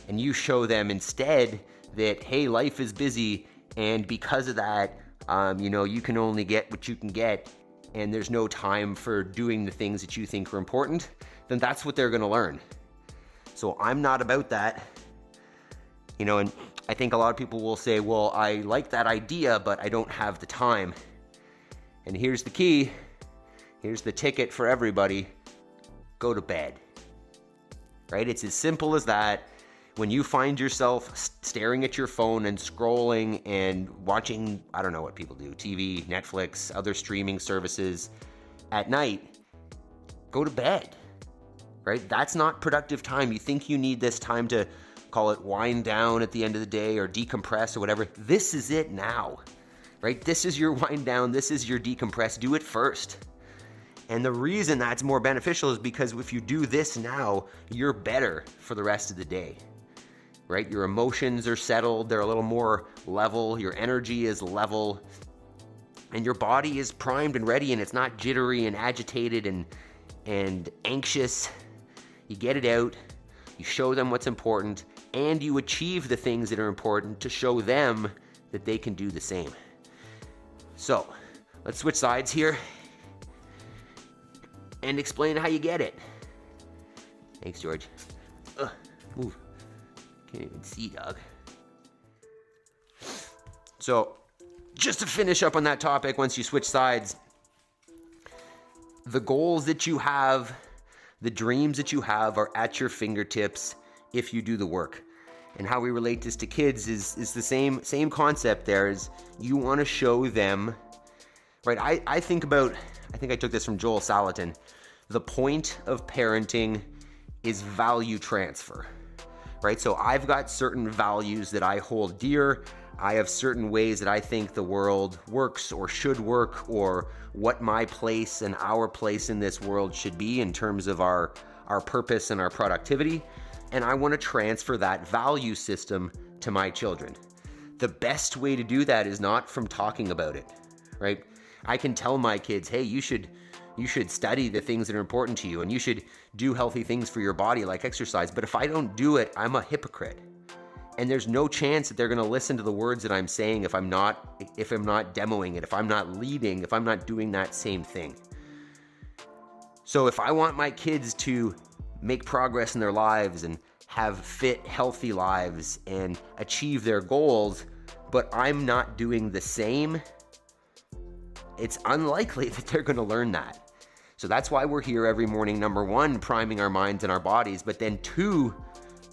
Speaker 1: and you show them instead that, hey, life is busy, and because of that, you can only get what you can get, and there's no time for doing the things that you think are important, then that's what they're gonna learn. So I'm not about that. And I think a lot of people will say, well, I like that idea, but I don't have the time. And here's the key. Here's the ticket for everybody. Go to bed. Right? It's as simple as that. When you find yourself staring at your phone and scrolling and watching, I don't know what people do, TV, Netflix, other streaming services at night, go to bed. Right? That's not productive time. You think you need this time to, call it, wind down at the end of the day or decompress or whatever. This is it now. Right? This is your wind down. This is your decompress. Do it first. And the reason that's more beneficial is because if you do this now, you're better for the rest of the day, right? Your emotions are settled. They're a little more level. Your energy is level. And your body is primed and ready, and it's not jittery and agitated and anxious. You get it out. You show them what's important, and you achieve the things that are important to show them that they can do the same. So let's switch sides here and explain how you get it. Thanks, George. Move. Can't even see, dog. So, just to finish up on that topic, once you switch sides, the goals that you have, the dreams that you have are at your fingertips if you do the work. And how we relate this to kids is the same concept there. Is you want to show them, right? I think I took this from Joel Salatin. The point of parenting is value transfer, right? So I've got certain values that I hold dear. I have certain ways that I think the world works or should work, or what my place and our place in this world should be in terms of our purpose and our productivity. And I want to transfer that value system to my children. The best way to do that is not from talking about it, right? I can tell my kids, hey, you should study the things that are important to you, and you should do healthy things for your body like exercise. But if I don't do it, I'm a hypocrite. And there's no chance that they're going to listen to the words that I'm saying if I'm not demoing it, if I'm not leading, if I'm not doing that same thing. So if I want my kids to make progress in their lives and have fit, healthy lives and achieve their goals, but I'm not doing the same, it's unlikely that they're going to learn that. So that's why we're here every morning, number one, priming our minds and our bodies, but then two,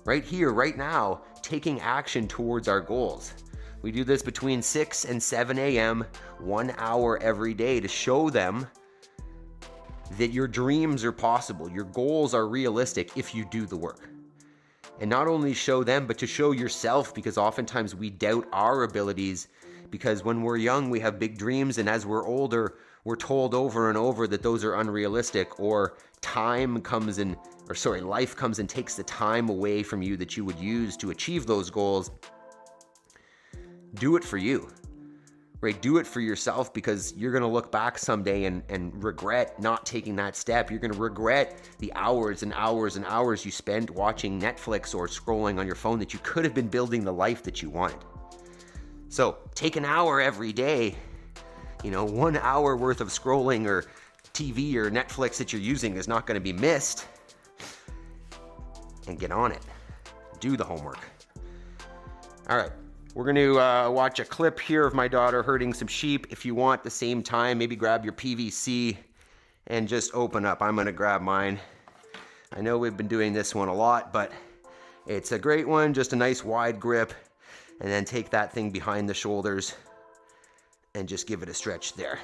Speaker 1: right here, right now, taking action towards our goals. We do this between 6 and 7 a.m., 1 hour every day to show them that your dreams are possible, your goals are realistic if you do the work. And not only show them, but to show yourself, because oftentimes we doubt our abilities, because when we're young, we have big dreams, and as we're older, we're told over and over that those are unrealistic, or life comes and takes the time away from you that you would use to achieve those goals. Do it for you, right? Do it for yourself, because you're going to look back someday and regret not taking that step. You're going to regret the hours and hours and hours you spent watching Netflix or scrolling on your phone that you could have been building the life that you wanted. So take an hour every day, 1 hour worth of scrolling or TV or Netflix that you're using is not going to be missed. And get on it. Do the homework. All right. We're going to watch a clip here of my daughter herding some sheep. If you want the same time, maybe grab your PVC and just open up. I'm going to grab mine. I know we've been doing this one a lot, but it's a great one. Just a nice wide grip. And then take that thing behind the shoulders and just give it a stretch there.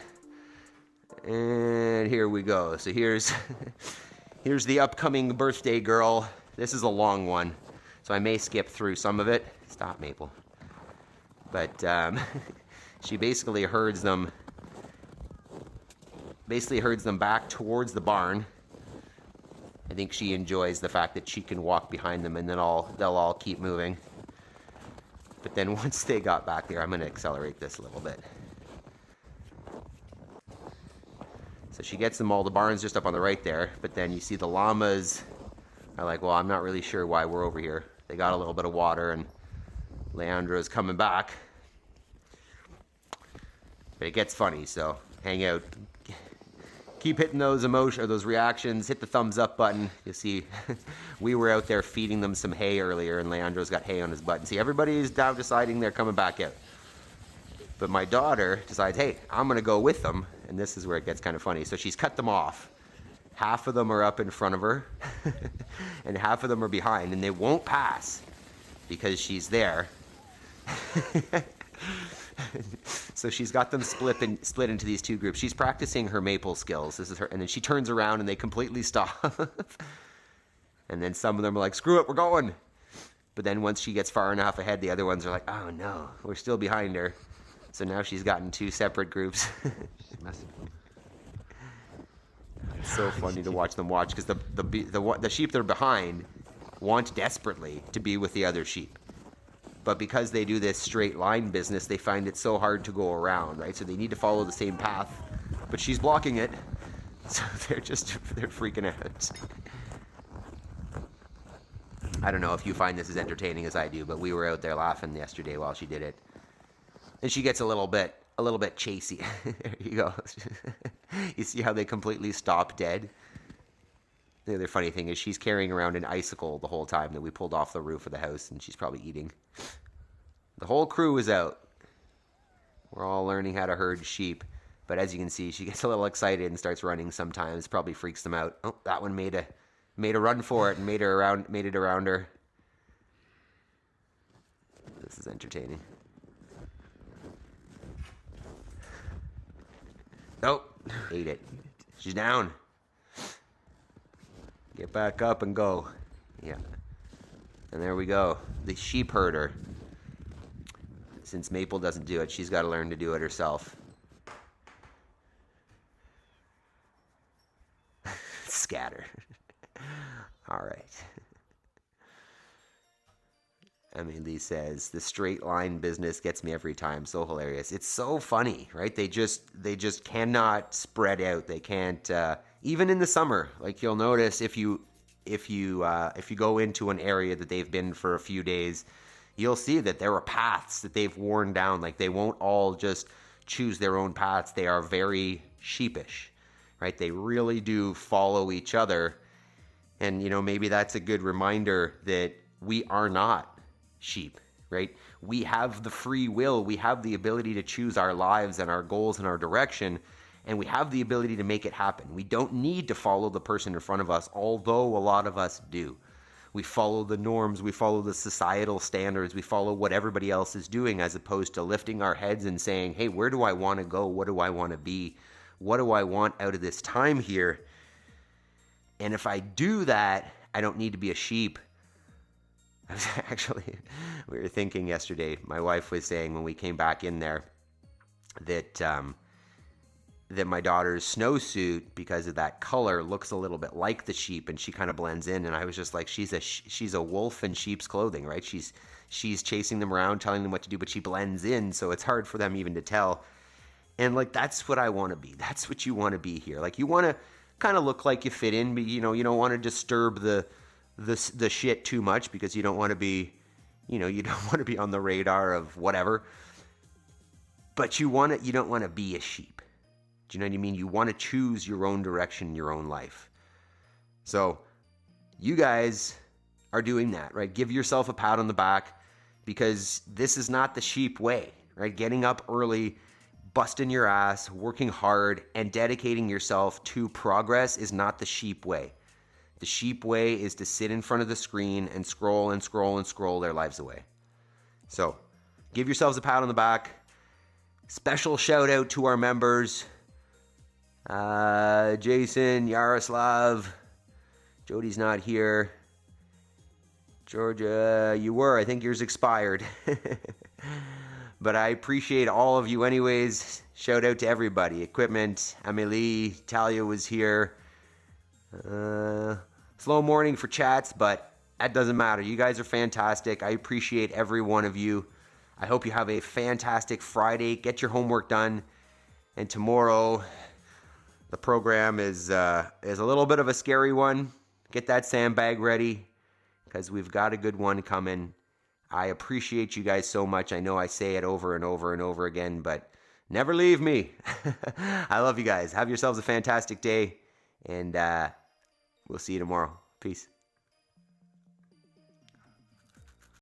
Speaker 1: And here we go. So here's the upcoming birthday girl. This is a long one, so I may skip through some of it. Stop, Maple. But she basically herds them back towards the barn. I think she enjoys the fact that she can walk behind them, and then they'll all keep moving. But then once they got back there, I'm going to accelerate this a little bit. So she gets them all. The barn's just up on the right there. But then you see the llamas are like, well, I'm not really sure why we're over here. They got a little bit of water, and Leandro's coming back. But it gets funny, so hang out. Keep hitting those those reactions. Hit the thumbs up button. You see, we were out there feeding them some hay earlier, and Leandro's got hay on his butt. And see, everybody's now deciding they're coming back out. But my daughter decides, hey, I'm going to go with them. And this is where it gets kind of funny. So she's cut them off. Half of them are up in front of her and half of them are behind, and they won't pass because she's there. So she's got them split into these two groups. She's practicing her maple skills. This is her, and then she turns around and they completely stop. And then some of them are like, screw it, we're going. But then once she gets far enough ahead, the other ones are like, oh no, we're still behind her. So now she's gotten two separate groups. It's so funny to watch them watch, because the sheep that are behind want desperately to be with the other sheep. But because they do this straight line business, they find it so hard to go around, right? So they need to follow the same path, but she's blocking it. So they're freaking out. I don't know if you find this as entertaining as I do, but we were out there laughing yesterday while she did it. And she gets a little bit chasey. There you go. You see how they completely stop dead? The other funny thing is she's carrying around an icicle the whole time that we pulled off the roof of the house, and she's probably eating. The whole crew is out. We're all learning how to herd sheep. But as you can see, she gets a little excited and starts running sometimes. Probably freaks them out. Oh, that one made a run for it and made it around her. This is entertaining. Oh, ate it. She's down. Get back up and go. Yeah. And there we go. The sheep herder. Since Maple doesn't do it, she's got to learn to do it herself. Scatter. All right. Emily says, the straight line business gets me every time. So hilarious. It's so funny, right? They just cannot spread out. They can't, even in the summer. Like, you'll notice if you go into an area that they've been for a few days, you'll see that there are paths that they've worn down. Like, they won't all just choose their own paths. They are very sheepish, right? They really do follow each other. And, maybe that's a good reminder that we are not sheep, right? We have the free will. We have the ability to choose our lives and our goals and our direction, and we have the ability to make it happen. We don't need to follow the person in front of us, although a lot of us do. We follow the norms, we follow the societal standards, we follow what everybody else is doing, as opposed to lifting our heads and saying, hey, where do I want to go? What do I want to be? What do I want out of this time here? And if I do that, I don't need to be a sheep. We were thinking yesterday, my wife was saying when we came back in there that my daughter's snowsuit, because of that color, looks a little bit like the sheep, and she kind of blends in. And I was just like, she's a wolf in sheep's clothing, right? She's chasing them around, telling them what to do, but she blends in, so it's hard for them even to tell. And like, that's what I want to be. That's what you want to be here. Like, you want to kind of look like you fit in, but you don't want to disturb the shit too much, because you don't want to be, you don't want to be on the radar of whatever. But you don't want to be a sheep. Do you know what I mean? You want to choose your own direction in your own life. So you guys are doing that, right? Give yourself a pat on the back, because this is not the sheep way, right? Getting up early, busting your ass, working hard, and dedicating yourself to progress is not the sheep way. The sheep way is to sit in front of the screen and scroll and scroll and scroll their lives away. So give yourselves a pat on the back. Special shout out to our members. Jason, Yaroslav, Jody's not here. Georgia, you were. I think yours expired. But I appreciate all of you anyways. Shout out to everybody. Equipment, Amelie, Talia was here. Slow morning for chats, but that doesn't matter. You guys are fantastic. I appreciate every one of you. I hope you have a fantastic Friday. Get your homework done. And tomorrow, the program is a little bit of a scary one. Get that sandbag ready, because we've got a good one coming. I appreciate you guys so much. I know I say it over and over and over again, but never leave me. I love you guys. Have yourselves a fantastic day, and we'll see you tomorrow. Peace.